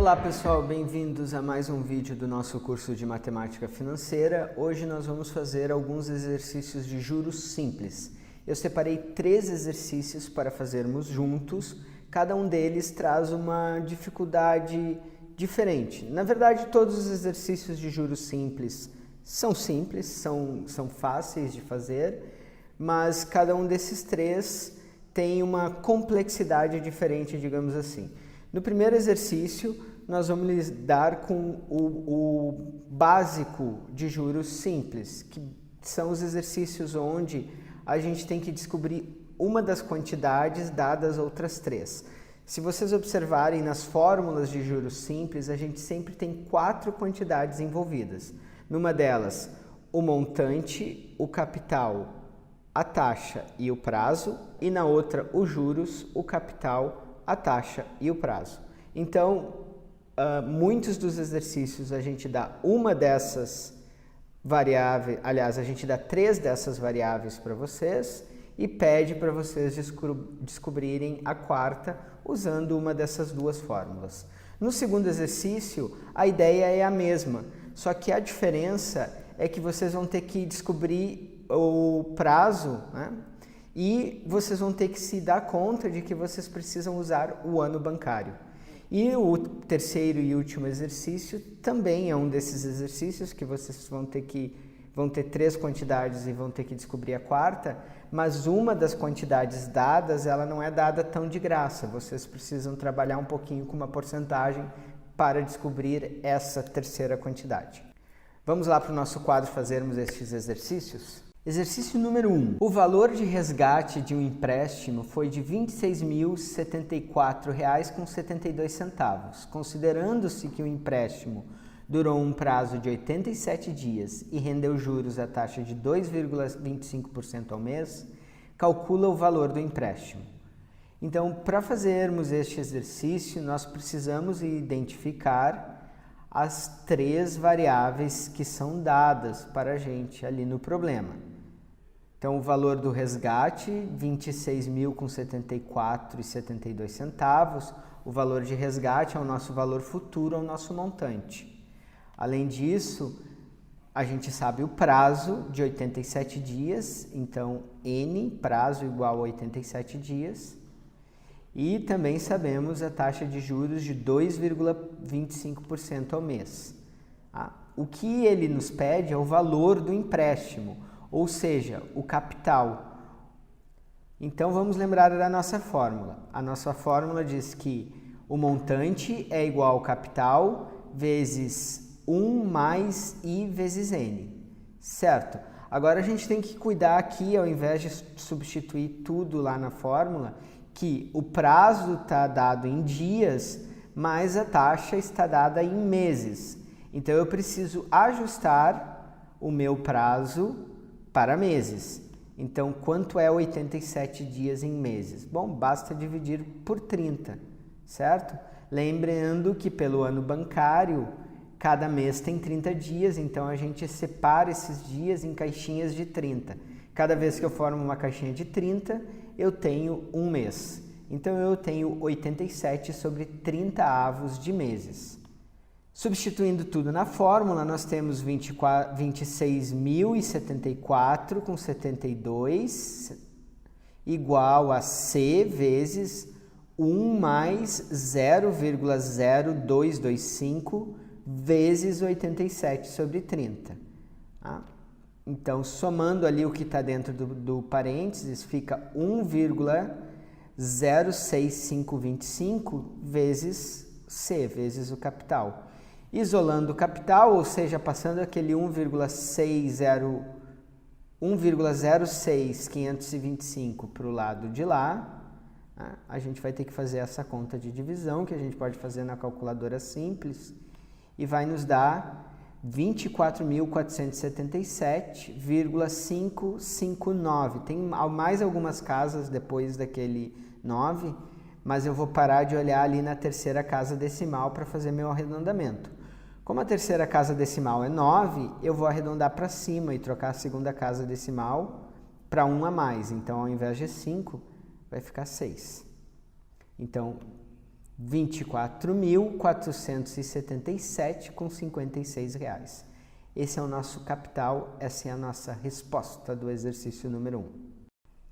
Olá pessoal, bem-vindos a mais um vídeo do nosso curso de Matemática Financeira. Hoje nós vamos fazer alguns exercícios de juros simples. Eu separei 3 exercícios para fazermos juntos, cada um deles traz uma dificuldade diferente. Na verdade, todos os exercícios de juros simples, são fáceis de fazer, mas cada um desses 3 tem uma complexidade diferente, digamos assim. No primeiro exercício, nós vamos lidar com o básico de juros simples, que são os exercícios onde a gente tem que descobrir uma das quantidades dadas outras 3. Se vocês observarem nas fórmulas de juros simples, a gente sempre tem 4 quantidades envolvidas. Numa delas, o montante, o capital, a taxa e o prazo, e na outra, os juros, o capital, a taxa e o prazo. Então, muitos dos exercícios a gente dá uma dessas variáveis, aliás, a gente dá 3 dessas variáveis para vocês e pede para vocês descobrirem a quarta usando uma dessas 2 fórmulas. No segundo exercício, a ideia é a mesma, só que a diferença é que vocês vão ter que descobrir o prazo, né? E vocês vão ter que se dar conta de que vocês precisam usar o ano bancário. E o terceiro e último exercício também é um desses exercícios que vocês vão ter 3 quantidades e vão ter que descobrir a quarta, mas uma das quantidades dadas, ela não é dada tão de graça. Vocês precisam trabalhar um pouquinho com uma porcentagem para descobrir essa terceira quantidade. Vamos lá para o nosso quadro fazermos estes exercícios? Exercício número 1. O valor de resgate de um empréstimo foi de R$ 26.074,72, considerando-se que o empréstimo durou um prazo de 87 dias e rendeu juros à taxa de 2,25% ao mês, calcula o valor do empréstimo. Então, para fazermos este exercício, nós precisamos identificar as 3 variáveis que são dadas para a gente ali no problema. Então, o valor do resgate, R$ 26.074,72. O valor de resgate é o nosso valor futuro, é o nosso montante. Além disso, a gente sabe o prazo de 87 dias, então N, prazo igual a 87 dias. E também sabemos a taxa de juros de 2,25% ao mês. O que ele nos pede é o valor do empréstimo, ou seja, o capital. Então, vamos lembrar da nossa fórmula. A nossa fórmula diz que o montante é igual ao capital vezes 1 mais I vezes N, certo? Agora, a gente tem que cuidar aqui, ao invés de substituir tudo lá na fórmula, que o prazo está dado em dias, mas a taxa está dada em meses. Então, eu preciso ajustar o meu prazo para meses. Então, quanto é 87 dias em meses? Bom, basta dividir por 30, certo? Lembrando que pelo ano bancário, cada mês tem 30 dias, então a gente separa esses dias em caixinhas de 30. Cada vez que eu formo uma caixinha de 30, eu tenho um mês. Então, eu tenho 87 sobre 30 avos de meses. Substituindo tudo na fórmula, nós temos 26.074,72 igual a C vezes 1 mais 0,0225 vezes 87 sobre 30. Então, somando ali o que está dentro do parênteses, fica 1,06525 vezes C, vezes o capital. Isolando o capital, ou seja, passando aquele 1,06525 para o lado de lá, a gente vai ter que fazer essa conta de divisão, que a gente pode fazer na calculadora simples, e vai nos dar 24.477,559. Tem mais algumas casas depois daquele 9, mas eu vou parar de olhar ali na terceira casa decimal para fazer meu arredondamento. Como a terceira casa decimal é 9, eu vou arredondar para cima e trocar a segunda casa decimal para 1 a mais. Então, ao invés de 5, vai ficar 6. Então, R$ 24.477,56. Esse é o nosso capital, essa é a nossa resposta do exercício número 1.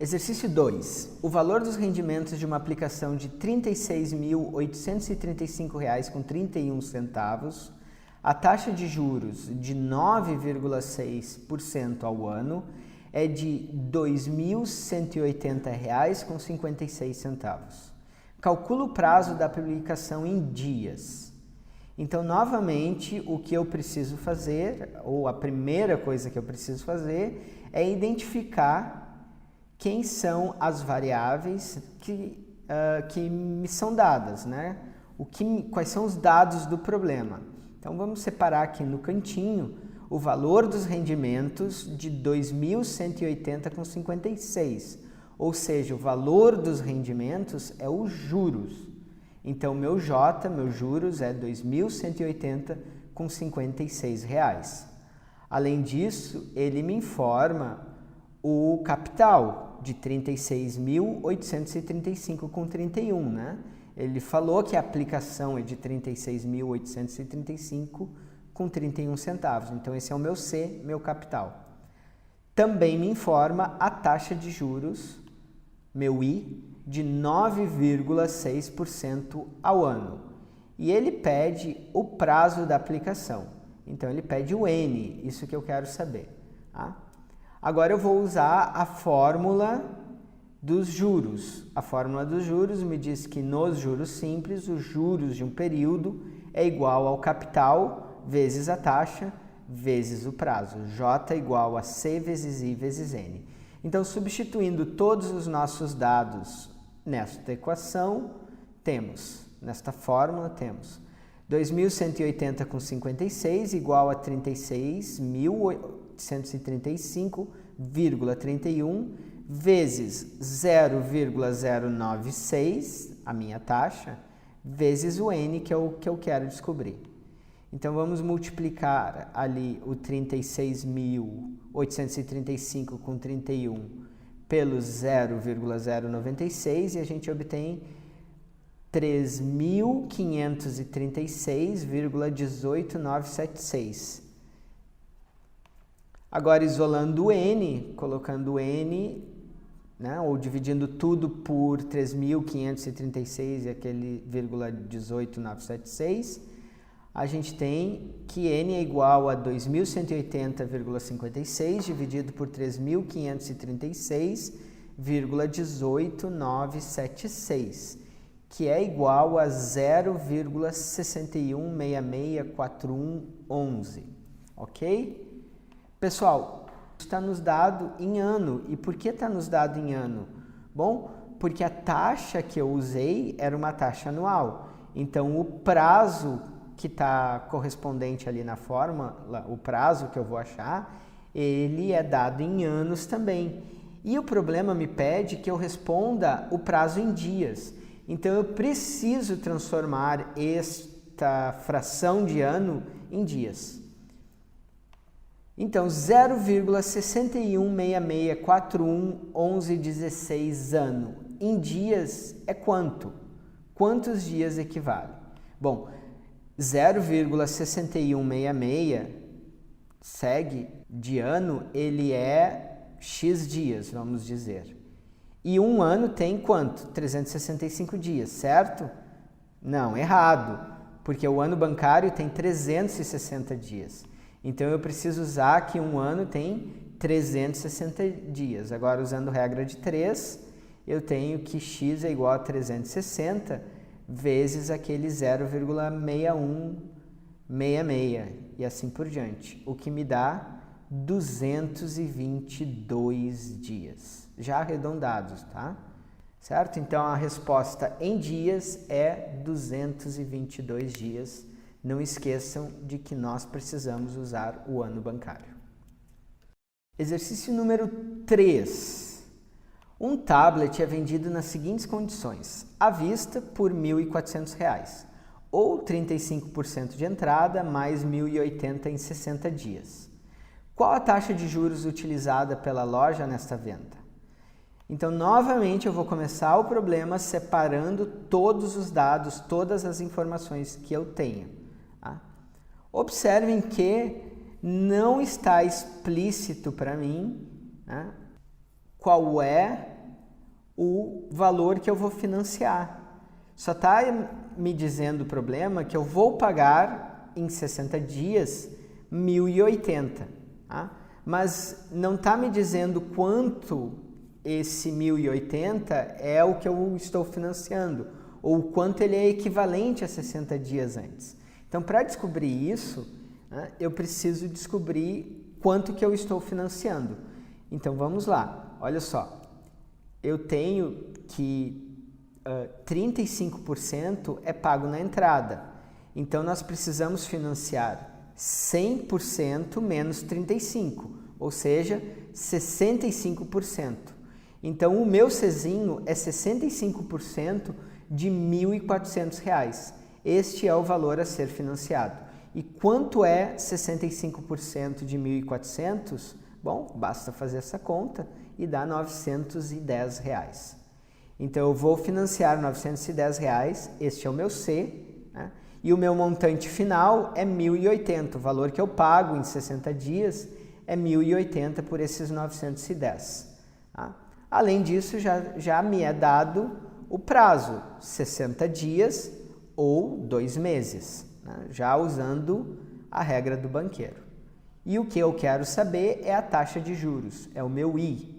Exercício 2. O valor dos rendimentos de uma aplicação de R$ 36.835,31, a taxa de juros de 9,6% ao ano é de R$ 2.180,56. Calcula o prazo da aplicação em dias. Então, novamente, o que eu preciso fazer, ou a primeira coisa que eu preciso fazer, é identificar quem são as variáveis que me são dadas, né? Quais são os dados do problema. Então, vamos separar aqui no cantinho o valor dos rendimentos de 2.180,56, ou seja, o valor dos rendimentos é os juros. Então, meu J, meu juros, é R$ 2.180,56. Além disso, ele me informa o capital de R$ 36.835,31, né? Ele falou que a aplicação é de R$ 36.835,31. Então, esse é o meu C, meu capital. Também me informa a taxa de juros, meu I, de 9,6% ao ano. E ele pede o prazo da aplicação. Então, ele pede o N, isso que eu quero saber. Tá? Agora, eu vou usar a fórmula dos juros. A fórmula dos juros me diz que nos juros simples, os juros de um período é igual ao capital vezes a taxa vezes o prazo. J igual a C vezes I vezes N. Então, substituindo todos os nossos dados nesta equação, nesta fórmula, temos 2.180,56 igual a 36.835,31 vezes 0,096, a minha taxa, vezes o N, que é o que eu quero descobrir. Então, vamos multiplicar ali o 36.835 com 31 pelo 0,096 e a gente obtém 3.536,18976. Agora, isolando o N, colocando o N, né, ou dividindo tudo por 3.536 e aquele 0,18976, a gente tem que N é igual a 2.180,56 dividido por 3.536,18976, que é igual a 0,61664111, ok? Pessoal, está nos dado em ano. E por que está nos dado em ano? Bom, porque a taxa que eu usei era uma taxa anual. Então, o prazo que está correspondente ali na fórmula, o prazo que eu vou achar, ele é dado em anos também. E o problema me pede que eu responda o prazo em dias. Então, eu preciso transformar esta fração de ano em dias. Então, 0,6166411116 ano em dias é quanto? Quantos dias equivale? Bom, 0,6166 segue de ano, ele é X dias, vamos dizer. E um ano tem quanto? 365 dias, certo? Não, errado, porque o ano bancário tem 360 dias. Então, eu preciso usar que um ano tem 360 dias. Agora, usando regra de 3, eu tenho que X é igual a 360 vezes aquele 0,6166 e assim por diante, o que me dá 222 dias, já arredondados, tá? Certo? Então, a resposta em dias é 222 dias. Não esqueçam de que nós precisamos usar o ano bancário. Exercício número 3. Um tablet é vendido nas seguintes condições: à vista por R$ 1.400, ou 35% de entrada mais R$ 1.080 em 60 dias. Qual a taxa de juros utilizada pela loja nesta venda? Então, novamente, eu vou começar o problema separando todos os dados, todas as informações que eu tenho. Tá? Observem que não está explícito para mim, né, qual é o valor que eu vou financiar. Só está me dizendo o problema que eu vou pagar em 60 dias 1.080, tá? Mas não está me dizendo quanto esse 1.080 é o que eu estou financiando, ou quanto ele é equivalente a 60 dias antes. Então, para descobrir isso, né, eu preciso descobrir quanto que eu estou financiando. Então, vamos lá. Olha só. Eu tenho que 35% é pago na entrada. Então, nós precisamos financiar 100% menos 35%, ou seja, 65%. Então, o meu Czinho é 65% de R$ 1.400. Este é o valor a ser financiado. E quanto é 65% de 1.400? Bom, basta fazer essa conta e dá R$ 910. Então, eu vou financiar R$ 910, este é o meu C, né? E o meu montante final é 1.080, o valor que eu pago em 60 dias é 1.080 por esses 910. Tá? Além disso, já me é dado o prazo, 60 dias ou 2 meses, né? Já usando a regra do banqueiro. E o que eu quero saber é a taxa de juros, é o meu I.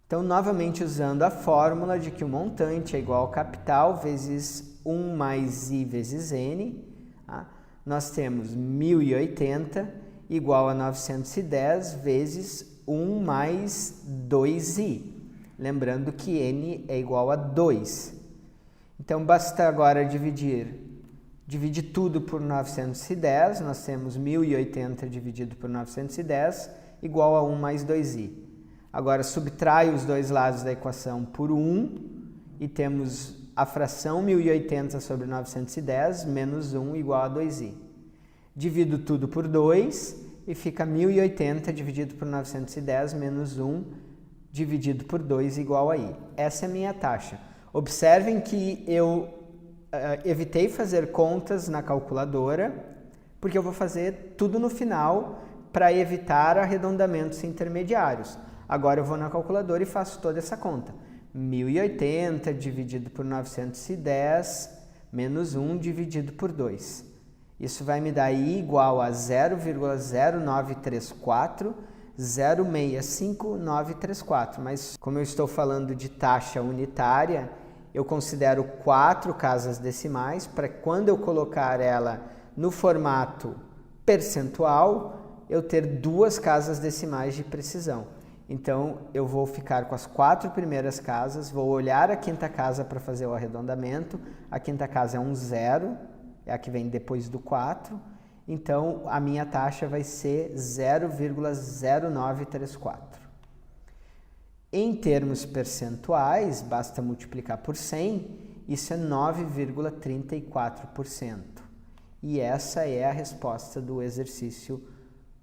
Então, novamente usando a fórmula de que o montante é igual ao capital vezes 1 mais I vezes N, tá? Nós temos 1.080 igual a 910 vezes 1 mais 2I. Lembrando que N é igual a 2. Então, basta agora dividir tudo por 910, nós temos 1.080 dividido por 910 igual a 1 mais 2i. Agora, subtrai os dois lados da equação por 1 e temos a fração 1.080 sobre 910 menos 1 igual a 2i. Divido tudo por 2 e fica 1.080 dividido por 910 menos 1 dividido por 2 igual a i. Essa é a minha taxa. Observem que eu evitei fazer contas na calculadora, porque eu vou fazer tudo no final para evitar arredondamentos intermediários. Agora eu vou na calculadora e faço toda essa conta. 1.080 dividido por 910 menos 1 dividido por 2. Isso vai me dar I igual a 0,0934 0,65934. Mas como eu estou falando de taxa unitária, eu considero 4 casas decimais para quando eu colocar ela no formato percentual, eu ter 2 casas decimais de precisão. Então, eu vou ficar com as 4 primeiras casas, vou olhar a quinta casa para fazer o arredondamento. A quinta casa é um 0, é a que vem depois do 4. Então, a minha taxa vai ser 0,0934. Em termos percentuais, basta multiplicar por 100, isso é 9,34%. E essa é a resposta do exercício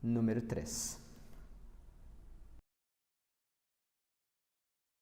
número 3.